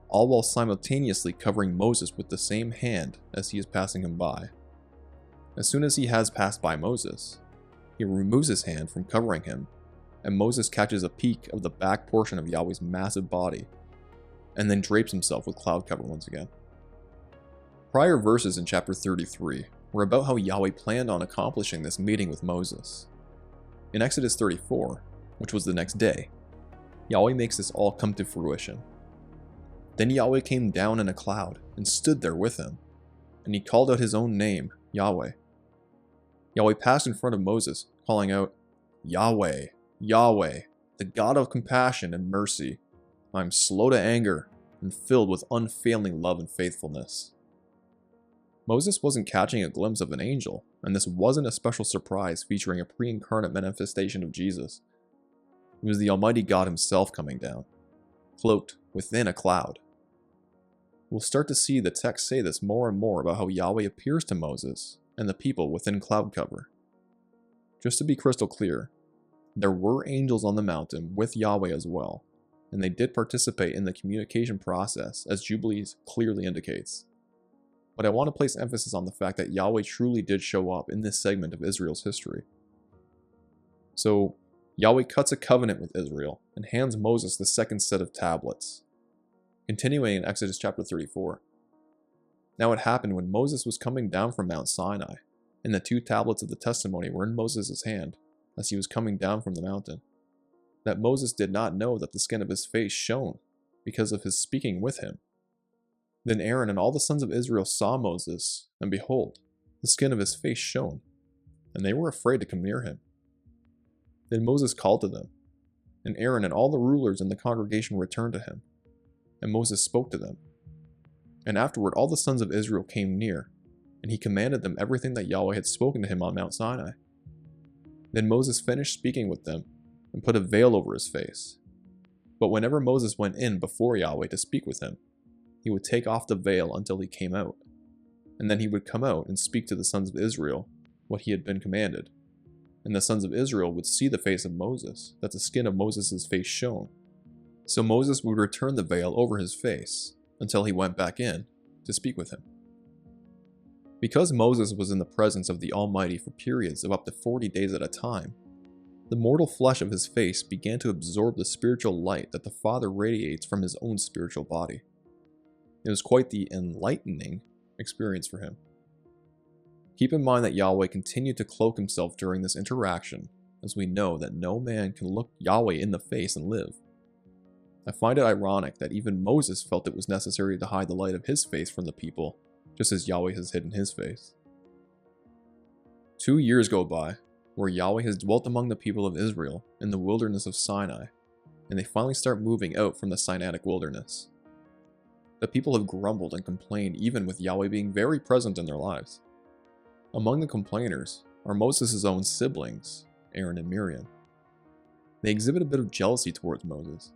all while simultaneously covering Moses with the same hand as he is passing him by. As soon as he has passed by Moses, he removes his hand from covering him, and Moses catches a peek of the back portion of Yahweh's massive body, and then drapes himself with cloud cover once again. Prior verses in chapter 33 were about how Yahweh planned on accomplishing this meeting with Moses. In Exodus 34, which was the next day, Yahweh makes this all come to fruition. Then Yahweh came down in a cloud and stood there with him, and he called out his own name, Yahweh. Yahweh passed in front of Moses, calling out, "Yahweh, Yahweh, the God of compassion and mercy. I am slow to anger and filled with unfailing love and faithfulness." Moses wasn't catching a glimpse of an angel, and this wasn't a special surprise featuring a pre-incarnate manifestation of Jesus. It was the Almighty God himself coming down, cloaked within a cloud. We'll start to see the text say this more and more about how Yahweh appears to Moses and the people within cloud cover. Just to be crystal clear, there were angels on the mountain with Yahweh as well, and they did participate in the communication process as Jubilees clearly indicates. but I want to place emphasis on the fact that Yahweh truly did show up in this segment of Israel's history. So, Yahweh cuts a covenant with Israel and hands Moses the second set of tablets. Continuing in Exodus chapter 34. Now it happened when Moses was coming down from Mount Sinai, and the 2 tablets of the testimony were in Moses' hand as he was coming down from the mountain, that Moses did not know that the skin of his face shone because of his speaking with him. Then Aaron and all the sons of Israel saw Moses, and behold, the skin of his face shone, and they were afraid to come near him. Then Moses called to them, and Aaron and all the rulers in the congregation returned to him, and Moses spoke to them. And afterward all the sons of Israel came near, and he commanded them everything that Yahweh had spoken to him on Mount Sinai. Then Moses finished speaking with them, and put a veil over his face. But whenever Moses went in before Yahweh to speak with him, he would take off the veil until he came out, and then he would come out and speak to the sons of Israel what he had been commanded. And the sons of Israel would see the face of Moses, that the skin of Moses' face shone. So Moses would return the veil over his face until he went back in to speak with him. Because Moses was in the presence of the Almighty for periods of up to 40 days at a time, the mortal flesh of his face began to absorb the spiritual light that the Father radiates from his own spiritual body. It was quite the enlightening experience for him. Keep in mind that Yahweh continued to cloak himself during this interaction, as we know that no man can look Yahweh in the face and live. I find it ironic that even Moses felt it was necessary to hide the light of his face from the people, just as Yahweh has hidden his face. 2 years go by, where Yahweh has dwelt among the people of Israel in the wilderness of Sinai, and they finally start moving out from the Sinaitic wilderness. The people have grumbled and complained even with Yahweh being very present in their lives. Among the complainers are Moses' own siblings, Aaron and Miriam. They exhibit a bit of jealousy towards Moses,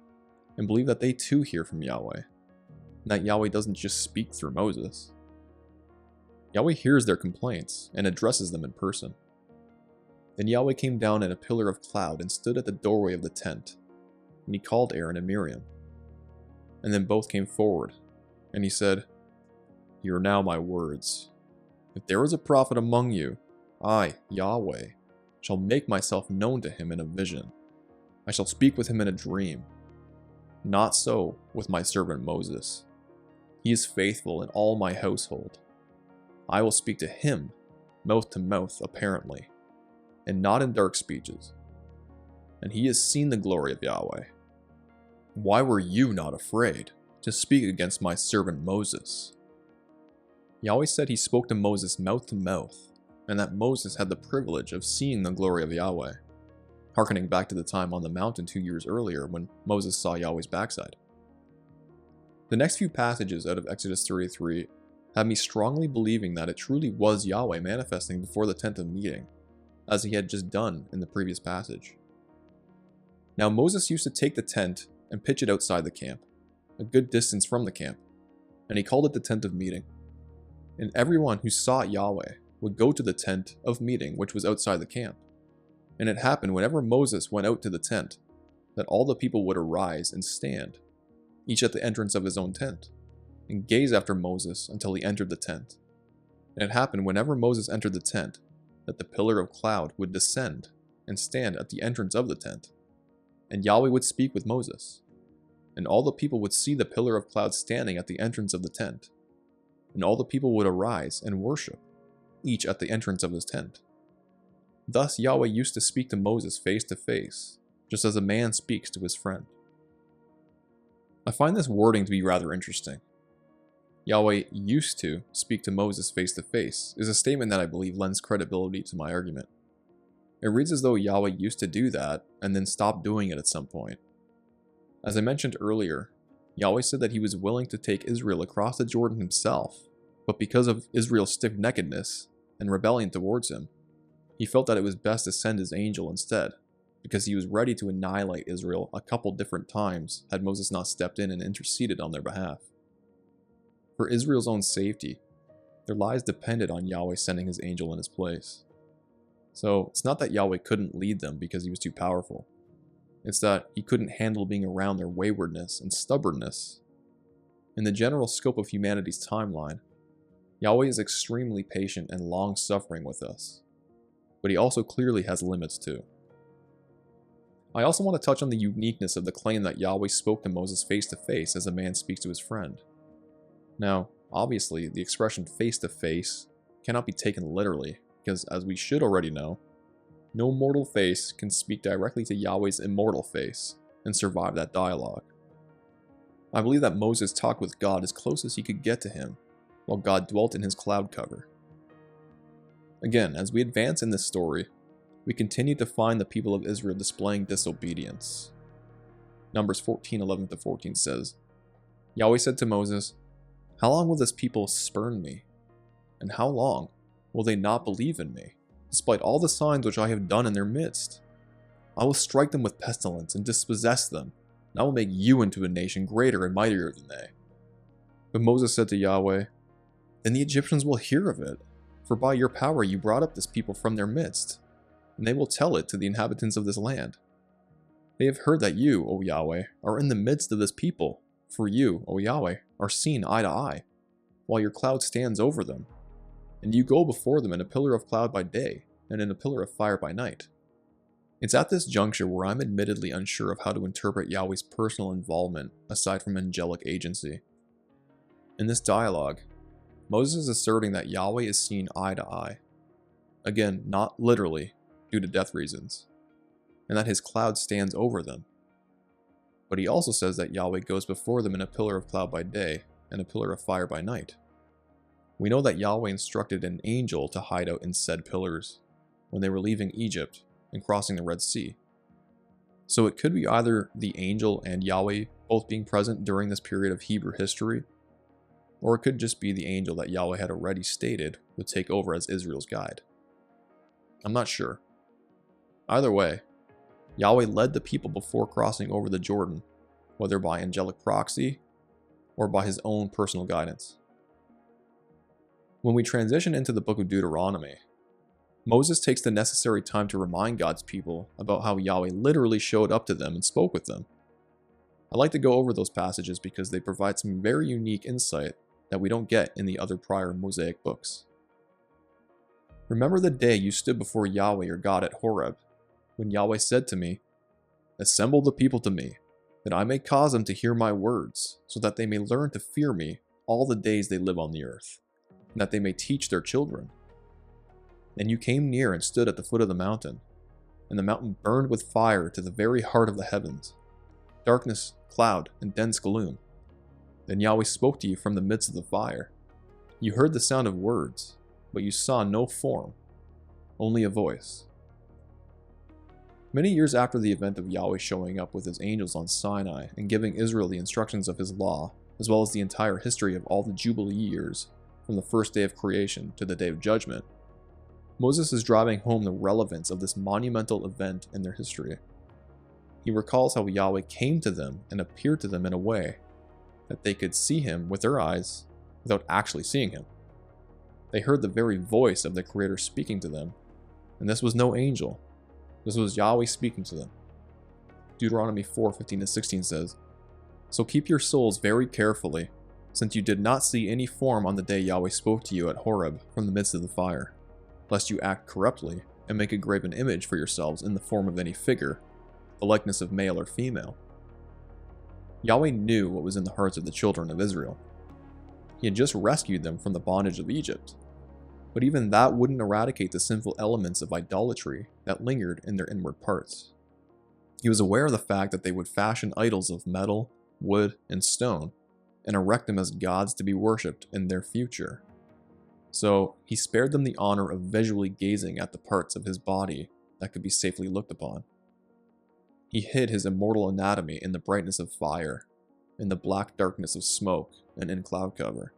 and believe that they too hear from Yahweh, and that Yahweh doesn't just speak through Moses. Yahweh hears their complaints and addresses them in person. Then Yahweh came down in a pillar of cloud and stood at the doorway of the tent, and he called Aaron and Miriam. And then both came forward, and he said, "Hear now my words. If there is a prophet among you, I, Yahweh, shall make myself known to him in a vision. I shall speak with him in a dream. Not so with my servant Moses. He is faithful in all my household. I will speak to him, mouth to mouth apparently, and not in dark speeches. And he has seen the glory of Yahweh. Why were you not afraid to speak against my servant Moses?" Yahweh said he spoke to Moses mouth to mouth, and that Moses had the privilege of seeing the glory of Yahweh, hearkening back to the time on the mountain 2 years earlier when Moses saw Yahweh's backside. The next few passages out of Exodus 33 have me strongly believing that it truly was Yahweh manifesting before the tent of meeting, as he had just done in the previous passage. Now Moses used to take the tent and pitch it outside the camp, a good distance from the camp, and he called it the tent of meeting. And everyone who sought Yahweh would go to the tent of meeting which was outside the camp. And it happened whenever Moses went out to the tent, that all the people would arise and stand, each at the entrance of his own tent, and gaze after Moses until he entered the tent. And it happened whenever Moses entered the tent, that the pillar of cloud would descend and stand at the entrance of the tent, and Yahweh would speak with Moses. And all the people would see the pillar of cloud standing at the entrance of the tent, and all the people would arise and worship, each at the entrance of his tent. Thus Yahweh used to speak to Moses face to face, just as a man speaks to his friend. I find this wording to be rather interesting. Yahweh used to speak to Moses face to face is a statement that I believe lends credibility to my argument. It reads as though Yahweh used to do that and then stopped doing it at some point. As I mentioned earlier, Yahweh said that he was willing to take Israel across the Jordan himself, but because of Israel's stiff-neckedness and rebellion towards him, he felt that it was best to send his angel instead, because he was ready to annihilate Israel a couple different times had Moses not stepped in and interceded on their behalf. For Israel's own safety, their lives depended on Yahweh sending his angel in his place. So it's not that Yahweh couldn't lead them because he was too powerful. It's that he couldn't handle being around their waywardness and stubbornness. In the general scope of humanity's timeline, Yahweh is extremely patient and long-suffering with us, but he also clearly has limits too. I also want to touch on the uniqueness of the claim that Yahweh spoke to Moses face to face as a man speaks to his friend. Now, obviously, the expression face to face cannot be taken literally, because as we should already know, no mortal face can speak directly to Yahweh's immortal face and survive that dialogue. I believe that Moses talked with God as close as he could get to him, while God dwelt in his cloud cover. Again, as we advance in this story, we continue to find the people of Israel displaying disobedience. Numbers 14:11-14 says, Yahweh said to Moses, "How long will this people spurn me? And how long will they not believe in me, despite all the signs which I have done in their midst? I will strike them with pestilence and dispossess them, and I will make you into a nation greater and mightier than they." But Moses said to Yahweh, "Then the Egyptians will hear of it, for by your power you brought up this people from their midst, and they will tell it to the inhabitants of this land. They have heard that you, O Yahweh, are in the midst of this people, for you, O Yahweh, are seen eye to eye, while your cloud stands over them, and you go before them in a pillar of cloud by day, and in a pillar of fire by night." It's at this juncture where I'm admittedly unsure of how to interpret Yahweh's personal involvement aside from angelic agency. In this dialogue, Moses is asserting that Yahweh is seen eye to eye. Again, not literally, due to death reasons, and that his cloud stands over them. But he also says that Yahweh goes before them in a pillar of cloud by day and a pillar of fire by night. We know that Yahweh instructed an angel to hide out in said pillars when they were leaving Egypt and crossing the Red Sea. So it could be either the angel and Yahweh both being present during this period of Hebrew history, or it could just be the angel that Yahweh had already stated would take over as Israel's guide. I'm not sure. Either way, Yahweh led the people before crossing over the Jordan, whether by angelic proxy or by his own personal guidance. When we transition into the book of Deuteronomy, Moses takes the necessary time to remind God's people about how Yahweh literally showed up to them and spoke with them. I like to go over those passages because they provide some very unique insight that we don't get in the other prior Mosaic books. "Remember the day you stood before Yahweh your God at Horeb, when Yahweh said to me, 'Assemble the people to me, that I may cause them to hear my words, so that they may learn to fear me all the days they live on the earth, and that they may teach their children.' And you came near and stood at the foot of the mountain, and the mountain burned with fire to the very heart of the heavens, darkness, cloud, and dense gloom. Then Yahweh spoke to you from the midst of the fire. You heard the sound of words, but you saw no form, only a voice." Many years after the event of Yahweh showing up with his angels on Sinai and giving Israel the instructions of his law, as well as the entire history of all the Jubilee years, from the first day of creation to the day of judgment, Moses is driving home the relevance of this monumental event in their history. He recalls how Yahweh came to them and appeared to them in a way that they could see him with their eyes without actually seeing him. They heard the very voice of the Creator speaking to them, and this was no angel. This was Yahweh speaking to them. Deuteronomy 4:15-16 says, "So keep your souls very carefully, since you did not see any form on the day Yahweh spoke to you at Horeb from the midst of the fire, lest you act corruptly and make a graven image for yourselves in the form of any figure, the likeness of male or female." Yahweh knew what was in the hearts of the children of Israel. He had just rescued them from the bondage of Egypt, but even that wouldn't eradicate the sinful elements of idolatry that lingered in their inward parts. He was aware of the fact that they would fashion idols of metal, wood, and stone, and erect them as gods to be worshipped in their future. So he spared them the honor of visually gazing at the parts of his body that could be safely looked upon. He hid his immortal anatomy in the brightness of fire, in the black darkness of smoke, and in cloud cover.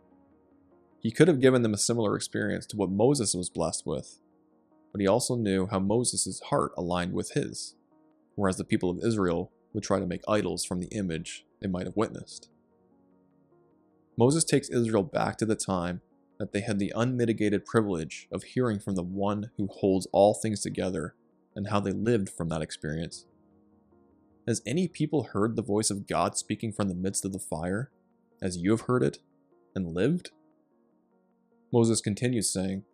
He could have given them a similar experience to what Moses was blessed with, but he also knew how Moses' heart aligned with his, whereas the people of Israel would try to make idols from the image they might have witnessed. Moses takes Israel back to the time that they had the unmitigated privilege of hearing from the one who holds all things together and how they lived from that experience. Has any people heard the voice of God speaking from the midst of the fire, as you have heard it, and lived? Moses continues saying,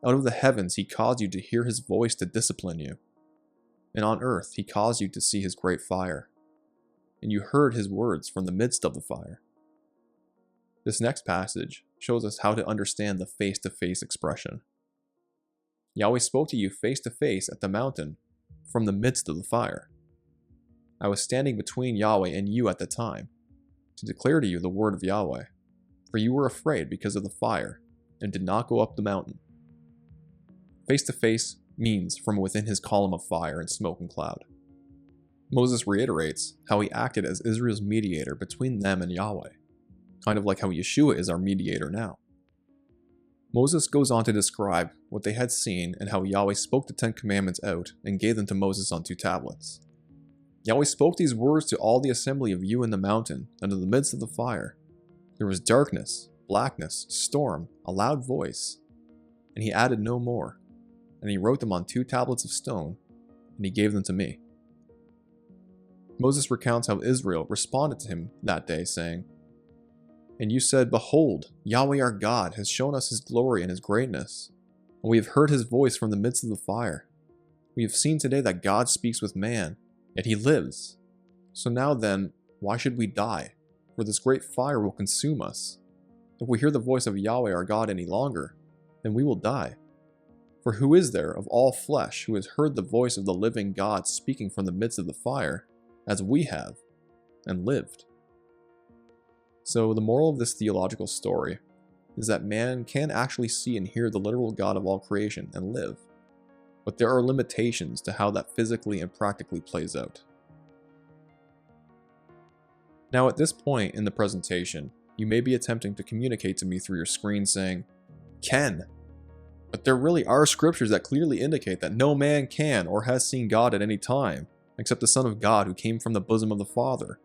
"Out of the heavens he caused you to hear his voice to discipline you. And on earth he caused you to see his great fire. And you heard his words from the midst of the fire." This next passage shows us how to understand the face-to-face expression. Yahweh spoke to you face-to-face at the mountain from the midst of the fire. I was standing between Yahweh and you at the time, to declare to you the word of Yahweh, for you were afraid because of the fire, and did not go up the mountain. Face-to-face means from within his column of fire and smoke and cloud. Moses reiterates how he acted as Israel's mediator between them and Yahweh, kind of like how Yeshua is our mediator now. Moses goes on to describe what they had seen and how Yahweh spoke the 10 Commandments out and gave them to Moses on 2 tablets. Yahweh spoke these words to all the assembly of you in the mountain and in the midst of the fire. There was darkness, blackness, storm, a loud voice, and he added no more. And he wrote them on 2 tablets of stone, and he gave them to me. Moses recounts how Israel responded to him that day, saying, "And you said, Behold, Yahweh our God has shown us his glory and his greatness, and we have heard his voice from the midst of the fire. We have seen today that God speaks with man, yet he lives. So now then, why should we die? For this great fire will consume us. If we hear the voice of Yahweh our God any longer, then we will die. For who is there of all flesh who has heard the voice of the living God speaking from the midst of the fire, as we have, and lived?" So the moral of this theological story is that man can actually see and hear the literal God of all creation and live, but there are limitations to how that physically and practically plays out. Now at this point in the presentation, you may be attempting to communicate to me through your screen saying, "Ken, but there really are scriptures that clearly indicate that no man can or has seen God at any time, except the Son of God who came from the bosom of the Father."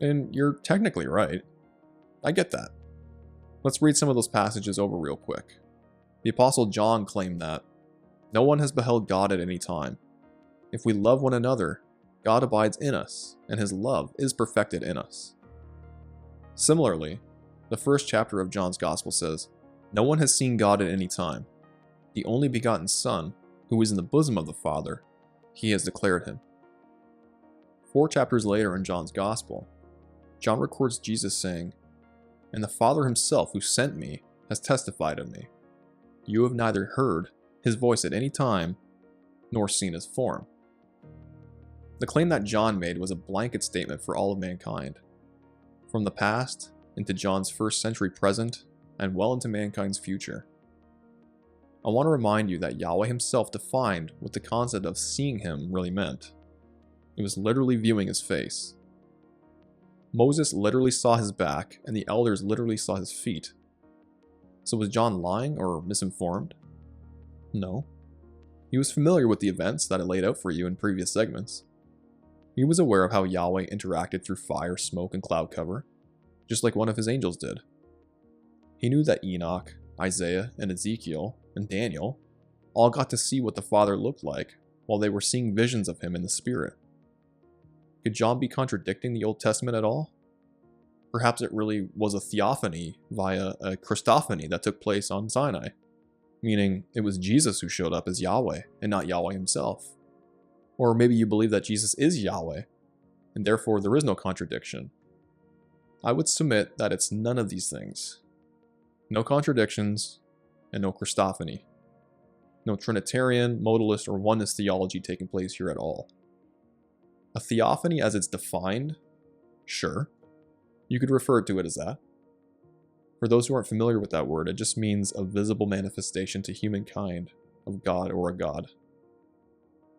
And you're technically right. I get that. Let's read some of those passages over real quick. The Apostle John claimed that, "No one has beheld God at any time. If we love one another, God abides in us, and his love is perfected in us." Similarly, the first chapter of John's Gospel says, "No one has seen God at any time. The only begotten Son, who is in the bosom of the Father, he has declared him." 4 chapters later in John's Gospel, John records Jesus saying, "And the Father himself who sent me has testified of me. You have neither heard his voice at any time, nor seen his form." The claim that John made was a blanket statement for all of mankind, from the past into John's 1st century present and well into mankind's future. I want to remind you that Yahweh himself defined what the concept of seeing him really meant. It was literally viewing his face. Moses literally saw his back, and the elders literally saw his feet. So was John lying or misinformed? No. He was familiar with the events that I laid out for you in previous segments. He was aware of how Yahweh interacted through fire, smoke, and cloud cover, just like one of his angels did. He knew that Enoch, Isaiah, and Ezekiel, and Daniel all got to see what the Father looked like while they were seeing visions of him in the Spirit. Could John be contradicting the Old Testament at all? Perhaps it really was a theophany via a Christophany that took place on Sinai, meaning it was Jesus who showed up as Yahweh and not Yahweh himself. Or maybe you believe that Jesus is Yahweh, and therefore there is no contradiction. I would submit that it's none of these things. No contradictions, and no Christophany. No Trinitarian, modalist, or oneness theology taking place here at all. A theophany as it's defined? Sure. You could refer to it as that. For those who aren't familiar with that word, it just means a visible manifestation to humankind of God or a god.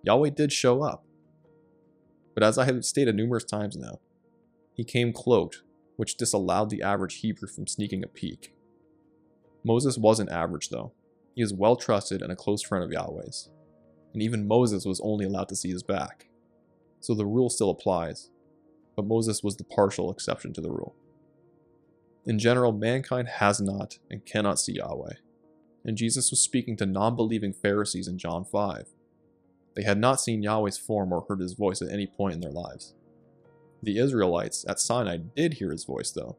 Yahweh did show up. But as I have stated numerous times now, he came cloaked, which disallowed the average Hebrew from sneaking a peek. Moses wasn't average though. He is well trusted and a close friend of Yahweh's. And even Moses was only allowed to see his back. So the rule still applies, but Moses was the partial exception to the rule. In general, mankind has not and cannot see Yahweh, and Jesus was speaking to non-believing Pharisees in John 5. They had not seen Yahweh's form or heard his voice at any point in their lives. The Israelites at Sinai did hear his voice though.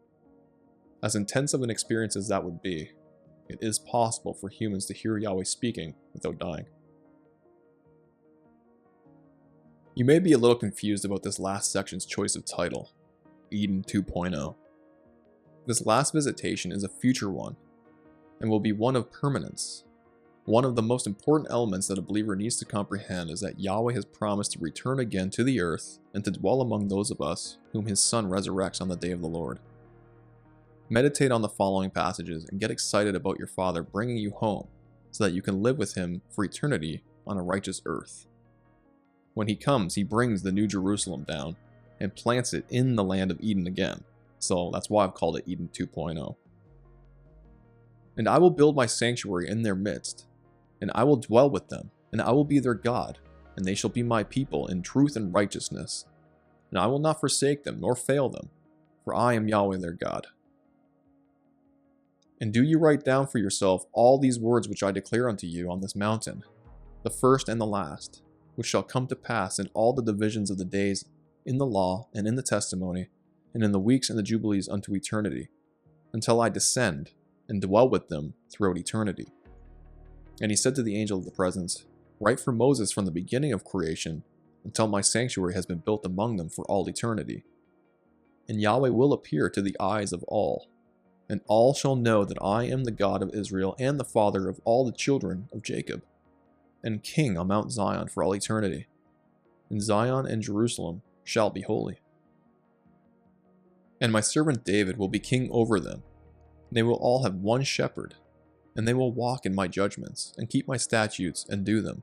As intense of an experience as that would be, it is possible for humans to hear Yahweh speaking without dying. You may be a little confused about this last section's choice of title, Eden 2.0. This last visitation is a future one, and will be one of permanence. One of the most important elements that a believer needs to comprehend is that Yahweh has promised to return again to the earth and to dwell among those of us whom his Son resurrects on the day of the Lord. Meditate on the following passages and get excited about your Father bringing you home so that you can live with him for eternity on a righteous earth. When he comes, he brings the New Jerusalem down and plants it in the land of Eden again. So that's why I've called it Eden 2.0. And I will build my sanctuary in their midst, and I will dwell with them, and I will be their God, and they shall be my people in truth and righteousness. And I will not forsake them, nor fail them, for I am Yahweh their God. And do you write down for yourself all these words which I declare unto you on this mountain, the first and the last, which shall come to pass in all the divisions of the days, in the law, and in the testimony, and in the weeks and the jubilees unto eternity, until I descend, and dwell with them throughout eternity. And he said to the angel of the presence, Write for Moses from the beginning of creation, until my sanctuary has been built among them for all eternity. And Yahweh will appear to the eyes of all, and all shall know that I am the God of Israel and the Father of all the children of Jacob, and King on Mount Zion for all eternity. And Zion and Jerusalem shall be holy. And my servant David will be king over them. They will all have one shepherd, and they will walk in my judgments, and keep my statutes, and do them.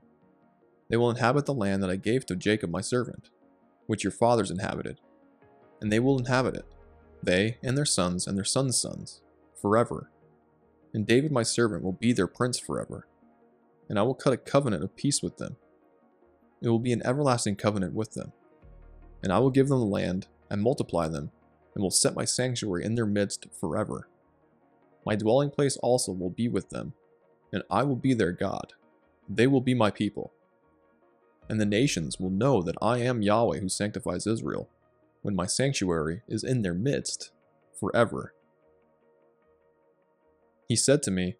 They will inhabit the land that I gave to Jacob my servant, which your fathers inhabited, and they will inhabit it, they and their sons and their sons' sons, forever. And David my servant will be their prince forever, and I will cut a covenant of peace with them. It will be an everlasting covenant with them, and I will give them the land, and multiply them, and will set my sanctuary in their midst forever. My dwelling place also will be with them, and I will be their God. They will be my people. And the nations will know that I am Yahweh who sanctifies Israel, when my sanctuary is in their midst forever. He said to me,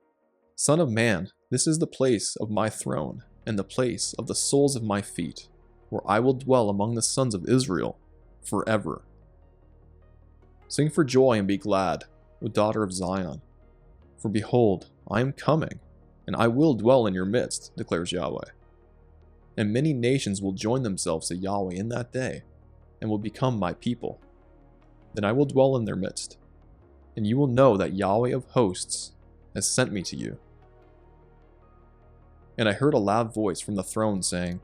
Son of man, this is the place of my throne, and the place of the soles of my feet, where I will dwell among the sons of Israel forever. Sing for joy and be glad, O daughter of Zion. For behold, I am coming, and I will dwell in your midst, declares Yahweh. And many nations will join themselves to Yahweh in that day, and will become my people. Then I will dwell in their midst, and you will know that Yahweh of hosts has sent me to you. And I heard a loud voice from the throne saying,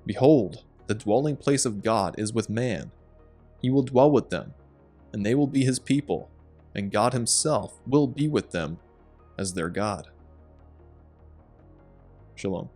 Behold, the dwelling place of God is with man. He will dwell with them, and they will be his people, and God himself will be with them as their God. Shalom.